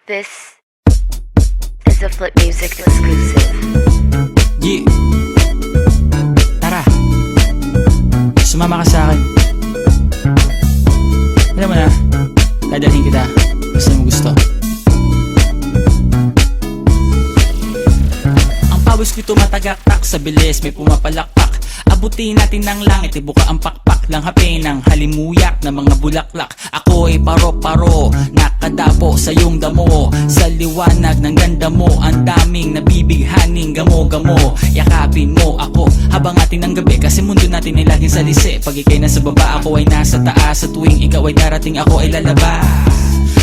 This is a Flip Music exclusive. Yeah. Tara, sumama ka sa akin. Alam mo na, dadalhin kita kasi mo gusto. Ang pawis ko'y tumatagaktak sa bilis, may pumapalakpak. Abutin natin ng langit, ibuka ang pakpak lang hapin ng halimuyak na mga bulaklak. Ako ay paro-paro, nakadapo sa iyong damo. Sa liwanag ng ganda mo, ang daming nabibighaning gamo-gamo. Yakapin mo ako habang atin ng gabi, kasi mundo natin ay laging salisi. Pag ikay nasa baba, ako ay nasa taas. Sa tuwing ikaw ay darating, ako ay lalabas.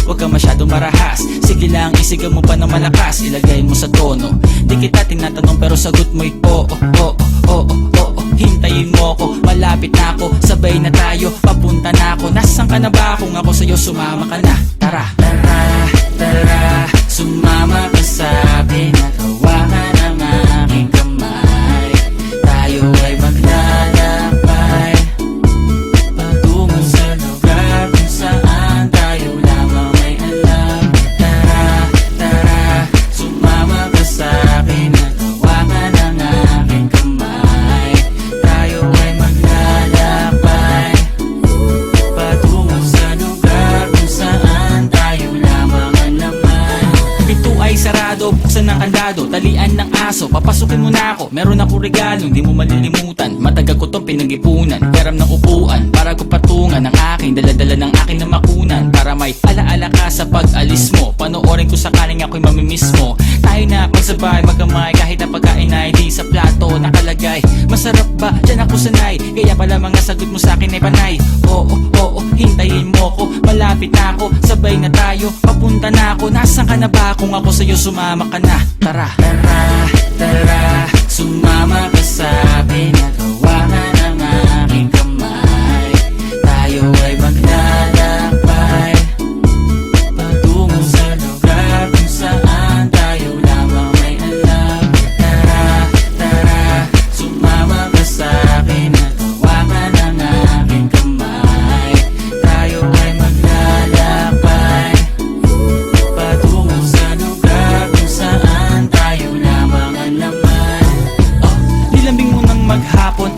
Huwag ka masyadong marahas, sige lang isigaw mo pa ng malakas. Ilagay mo sa tono, di kita tinatanong pero sagot mo'y oo, oo, oo, oo. Hintayin mo ako, malapit na ako, sabay na tayo, papunta na ako. Nasaan ka na ba? Kung ako sa'yo, sumama ka na. Tara, tara, tara, sumama ka sa'kin at hawakan ang aking kamay. Tayo ay maglalakbay patungo sa lugar kung saan tayo lamang may alam. Tara, tara, sumama ka sa'kin at hawakan ang aking kamay. Tayo ay maglalakbay patungo sa lugar kung saan tayo lamang ang laman. Pinto ay sarado, buksan ng kandado, talian ng aso, papasukin mo na ako. Meron ako regalong di mo malilimutan, matagal ko tong pinag-ipunan. Peram ng upuan para ko patungan ang aking daladala ng aking na makunan. Para may alaala ka sa pag-alis mo, panoorin ko sakaling ako'y mamimiss mo. Tayo na magsabay magkamay kahit ang pagkain ay di sa plato nakalagay. Masarap ba? Diyan ako sanay, kaya pala mga sagot mo sa akin ay panay. Oo, oo, hintayin mo ko, malapit na ako, sabay na tayo, papunta na ako. Nasaan ka na ba? Kung ako sa'yo, sumama ka na. Tara, tara, tara, sumama ka sa'kin at hawakan ang aking kamay. Tayo ay maglalakbay patungo sa lugar kung saan tayo lamang may alam. Tara, tara, sumama ka sa'kin at hawakan ang aking kamay. Tayo ay maglalakbay patungo sa lugar kung saan tayo lamang ang laman. Nilambing mo ng maghapon,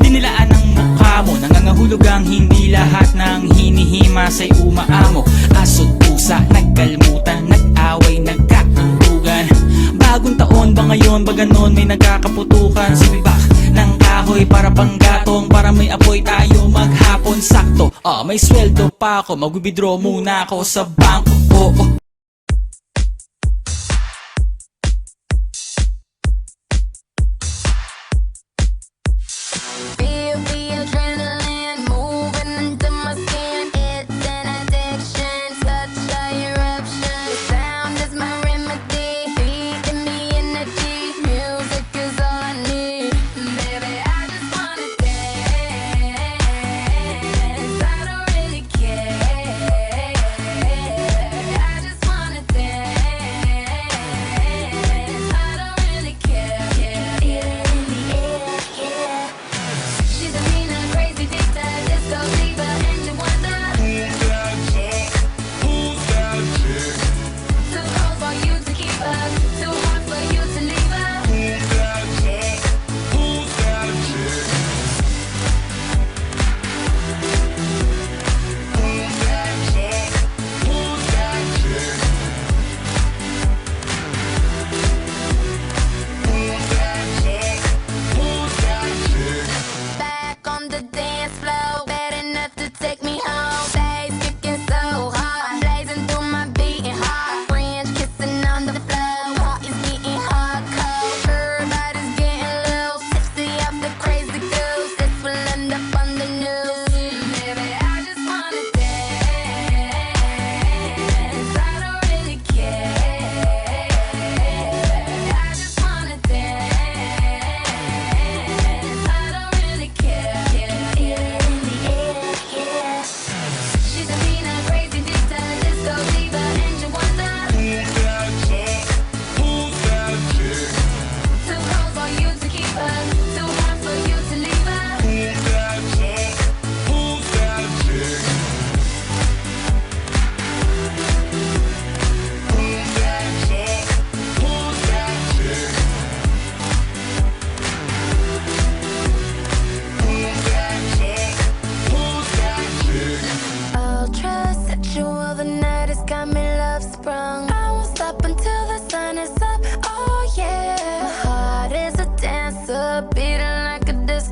dinilaan ang mukha mo. Nangangahulog ang hindi lahat ng hinihima sa'y umaamo. Aso't pusa, nagkalmutan, nag-away, nagkakulugan. Bagong taon ba ngayon, ba ganon may nagkakaputukan? Sumibak ng kahoy para panggatong, para may apoy tayo maghapon. Sakto, may sweldo pa ako, mag-withdraw muna ako sa bangko. Oo, Feel the adrenaline moving into my skin. It's an addiction, such a eruption. The sound is my remedy, feeding me energy. Music is all I need. Baby, I just wanna dance. I don't really care. I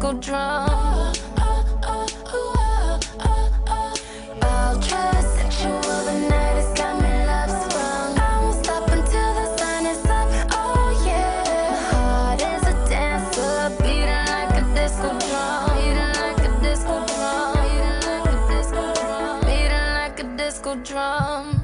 disco drum. Ultra sexual, the night has got me love sprung. I won't stop until the sun is up. Oh yeah, my heart is a dancer, beating like a disco drum, beating like a disco drum, beating like a disco drum, beating like a disco drum.